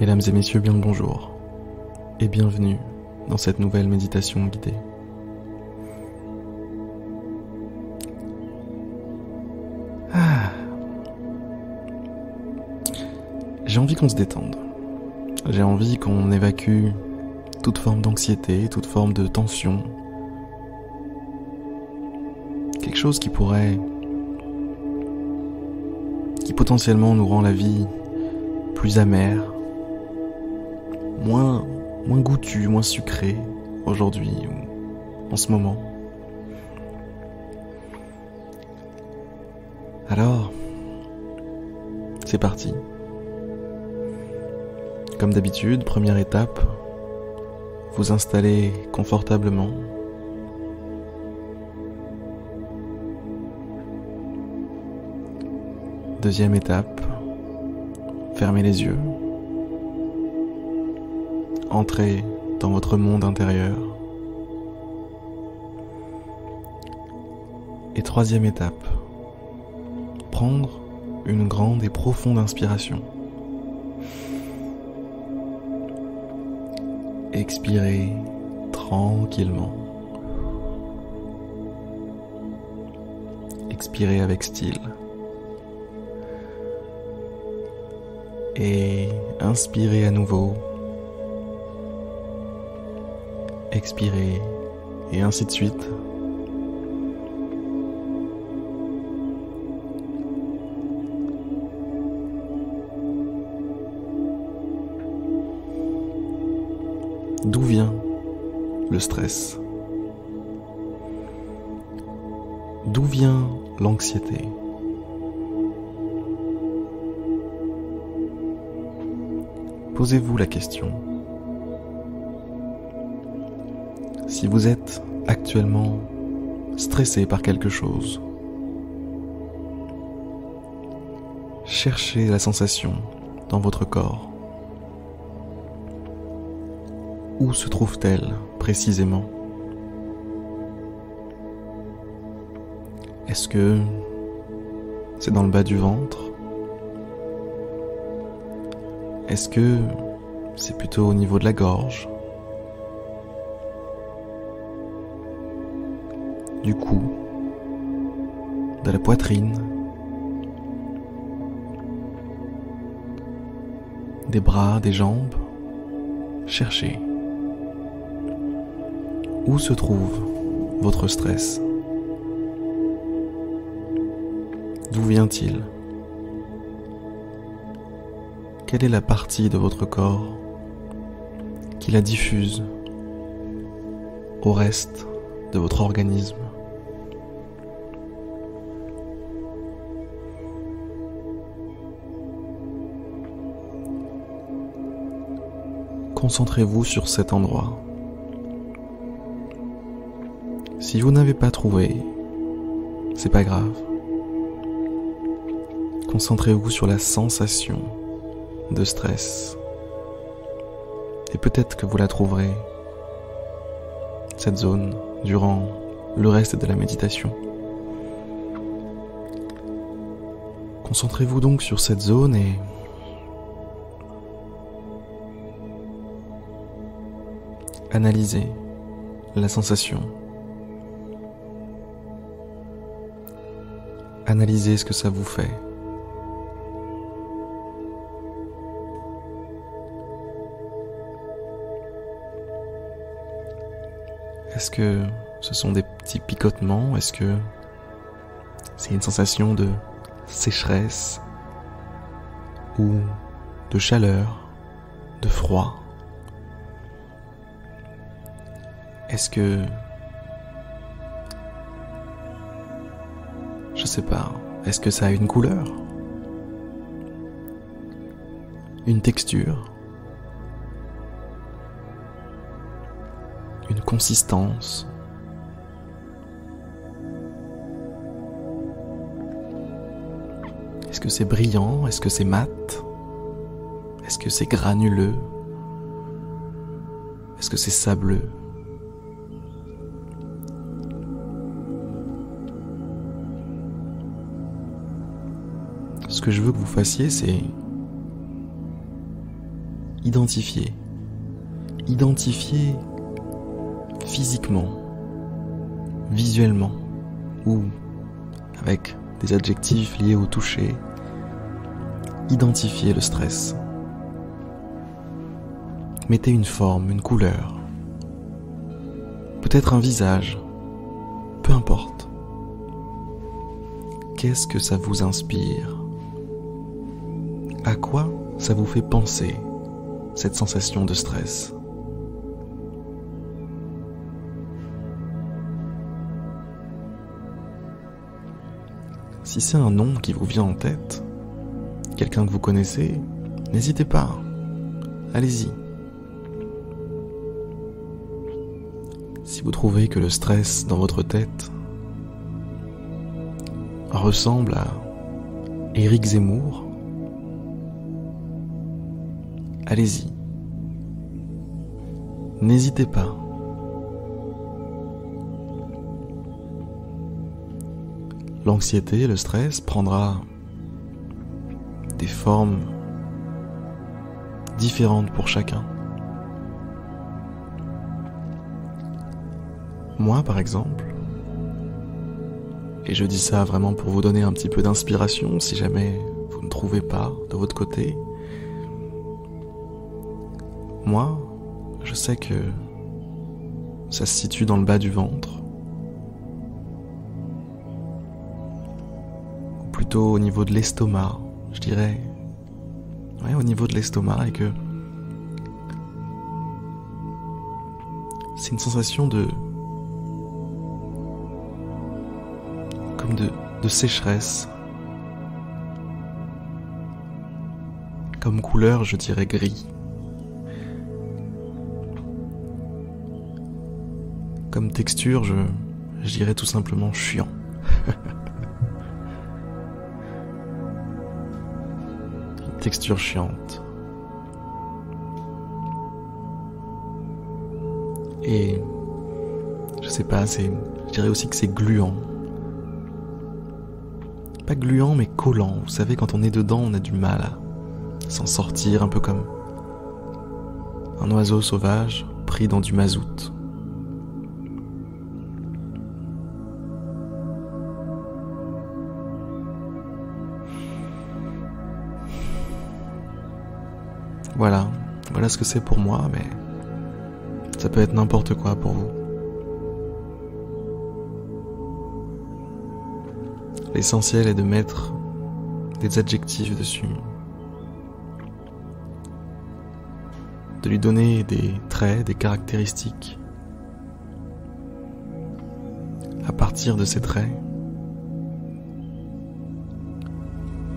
Mesdames et messieurs, bien le bonjour et bienvenue dans cette nouvelle méditation guidée. J'ai envie qu'on se détende. J'ai envie qu'on évacue toute forme d'anxiété, toute forme de tension. Quelque chose qui potentiellement nous rend la vie plus amère, moins goûtue, moins sucrée aujourd'hui ou en ce moment. Alors, c'est parti. Comme d'habitude, première étape, vous installez confortablement. Deuxième étape, fermez les yeux. Entrez dans votre monde intérieur. Et troisième étape, prendre une grande et profonde inspiration. Expirez tranquillement. Expirez avec style. Et inspirez à nouveau. Expirez et ainsi de suite. D'où vient le stress? D'où vient l'anxiété? Posez-vous la question. Si vous êtes actuellement stressé par quelque chose, cherchez la sensation dans votre corps. Où se trouve-t-elle précisément? Est-ce que c'est dans le bas du ventre? Est-ce que c'est plutôt au niveau de la gorge? Du cou? De la poitrine? Des bras, des jambes? Cherchez. Où se trouve votre stress? D'où vient-il? Quelle est la partie de votre corps qui la diffuse au reste de votre organisme? Concentrez-vous sur cet endroit. Si vous n'avez pas trouvé, c'est pas grave. Concentrez-vous sur la sensation de stress. Et peut-être que vous la trouverez, cette zone, durant le reste de la méditation. Concentrez-vous donc sur cette zone et analysez la sensation. Analysez ce que ça vous fait. Est-ce que ce sont des petits picotements? Est-ce que c'est une sensation de sécheresse ou de chaleur, de froid? Est-ce que, je sais pas, est-ce que ça a une couleur? Une texture? Une consistance? Est-ce que c'est brillant? Est-ce que c'est mat? Est-ce que c'est granuleux? Est-ce que c'est sableux? Ce que je veux que vous fassiez, c'est identifier. Identifier physiquement, visuellement, ou avec des adjectifs liés au toucher. Identifier le stress. Mettez une forme, une couleur, peut-être un visage, peu importe. Qu'est-ce que ça vous inspire? À quoi ça vous fait penser, cette sensation de stress? Si c'est un nom qui vous vient en tête, quelqu'un que vous connaissez, n'hésitez pas, allez-y. Si vous trouvez que le stress dans votre tête ressemble à Éric Zemmour, allez-y. N'hésitez pas. L'anxiété, le stress prendra des formes différentes pour chacun. Moi, par exemple, et je dis ça vraiment pour vous donner un petit peu d'inspiration si jamais vous ne trouvez pas de votre côté, moi, je sais que ça se situe dans le bas du ventre, ou plutôt au niveau de l'estomac, je dirais, ouais, au niveau de l'estomac, et que c'est une sensation comme de sécheresse, comme couleur, je dirais gris, comme texture, je dirais tout simplement chiant. Une texture chiante. Et je sais pas, je dirais aussi que c'est gluant. Pas gluant mais collant. Vous savez, quand on est dedans, on a du mal à s'en sortir, un peu comme un oiseau sauvage pris dans du mazout. Voilà ce que c'est pour moi, mais ça peut être n'importe quoi pour vous. L'essentiel est de mettre des adjectifs dessus, de lui donner des traits, des caractéristiques. À partir de ces traits,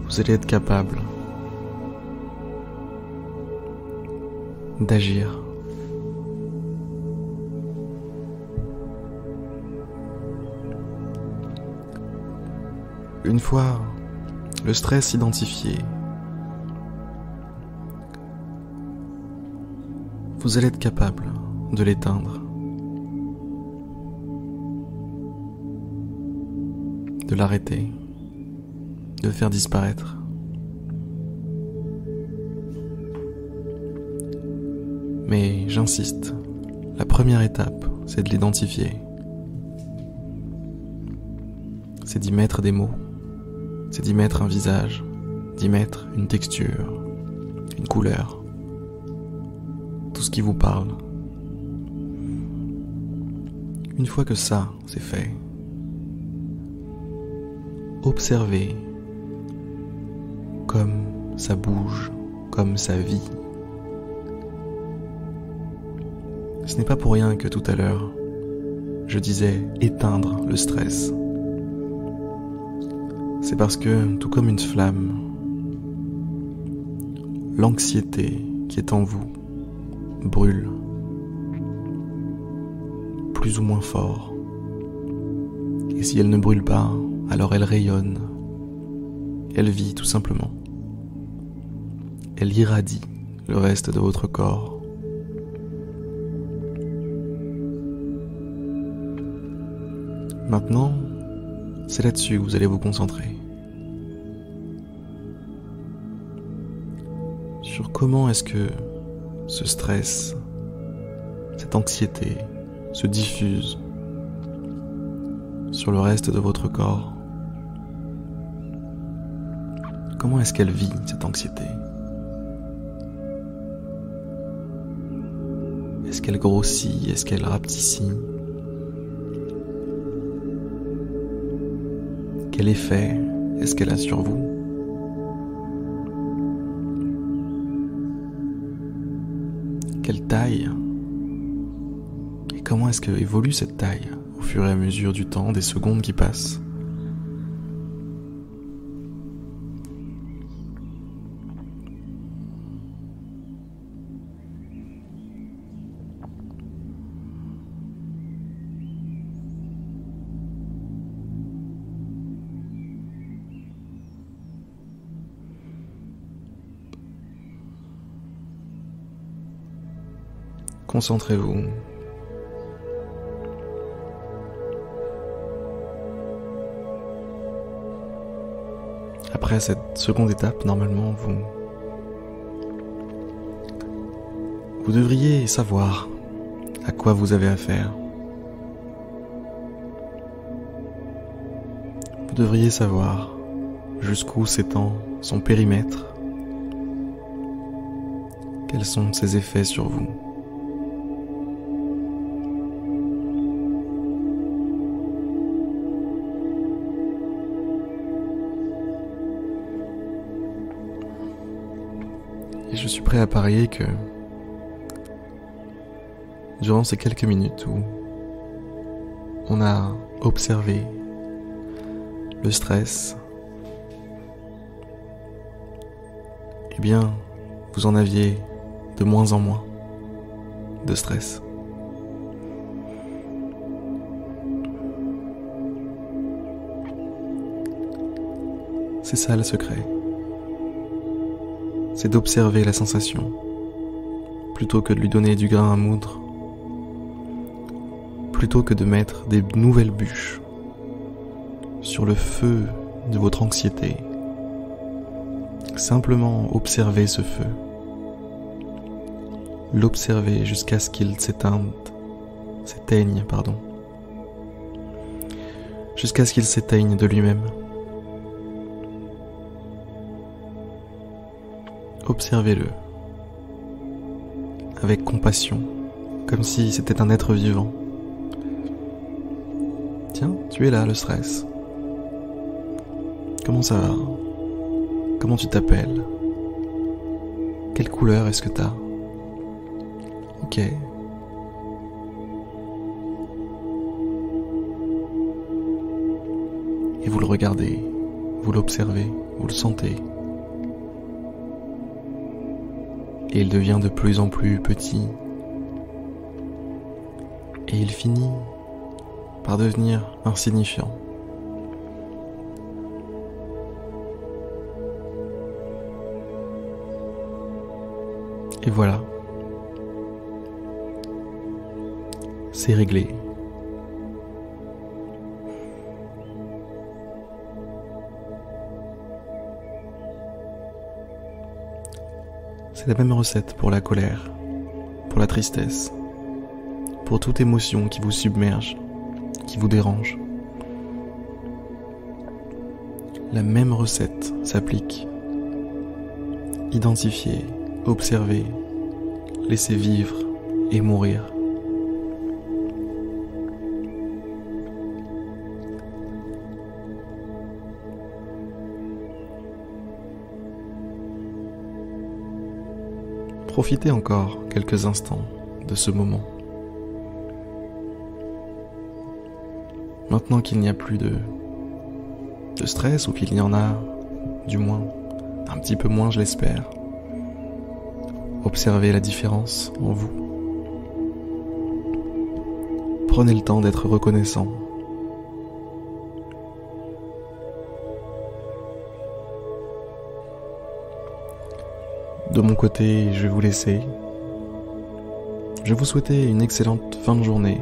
vous allez être capable d'agir. Une fois le stress identifié, vous allez être capable de l'éteindre, de l'arrêter, de le faire disparaître. Mais j'insiste, la première étape, c'est de l'identifier. C'est d'y mettre des mots, c'est d'y mettre un visage, d'y mettre une texture, une couleur, tout ce qui vous parle. Une fois que ça, c'est fait, observez comme ça bouge, comme ça vit. Ce n'est pas pour rien que tout à l'heure, je disais éteindre le stress. C'est parce que, tout comme une flamme, l'anxiété qui est en vous brûle, plus ou moins fort. Et si elle ne brûle pas, alors elle rayonne, elle vit tout simplement. Elle irradie le reste de votre corps. Maintenant, c'est là-dessus que vous allez vous concentrer. Sur comment est-ce que ce stress, cette anxiété se diffuse sur le reste de votre corps? Comment est-ce qu'elle vit, cette anxiété? Est-ce qu'elle grossit? Est-ce qu'elle rapetissit? Quel effet est-ce qu'elle a sur vous? Quelle taille? Et comment est-ce que évolue cette taille au fur et à mesure du temps, des secondes qui passent? Concentrez-vous. Après cette seconde étape, normalement, vous devriez savoir à quoi vous avez affaire. Vous devriez savoir jusqu'où s'étend son périmètre, quels sont ses effets sur vous. Et je suis prêt à parier que durant ces quelques minutes où on a observé le stress, eh bien, vous en aviez de moins en moins de stress. C'est ça le secret. C'est d'observer la sensation, plutôt que de lui donner du grain à moudre, plutôt que de mettre des nouvelles bûches sur le feu de votre anxiété. Simplement observer ce feu, l'observer jusqu'à ce qu'il s'éteigne, jusqu'à ce qu'il s'éteigne de lui-même. Observez-le avec compassion, comme si c'était un être vivant. Tiens, tu es là, le stress. Comment ça va? Comment tu t'appelles? Quelle couleur est-ce que t'as? Ok. Et vous le regardez, vous l'observez, vous le sentez. Et il devient de plus en plus petit. Et il finit par devenir insignifiant. Et voilà. C'est réglé. C'est la même recette pour la colère, pour la tristesse, pour toute émotion qui vous submerge, qui vous dérange. La même recette s'applique. Identifier, observer, laisser vivre et mourir. Profitez encore quelques instants de ce moment. Maintenant qu'il n'y a plus de stress, ou qu'il y en a, du moins, un petit peu moins, je l'espère. Observez la différence en vous. Prenez le temps d'être reconnaissant. De mon côté, je vais vous laisser. Je vais vous souhaiter une excellente fin de journée.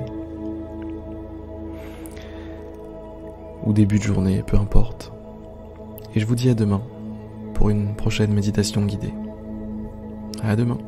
Ou début de journée, peu importe. Et je vous dis à demain pour une prochaine méditation guidée. À demain.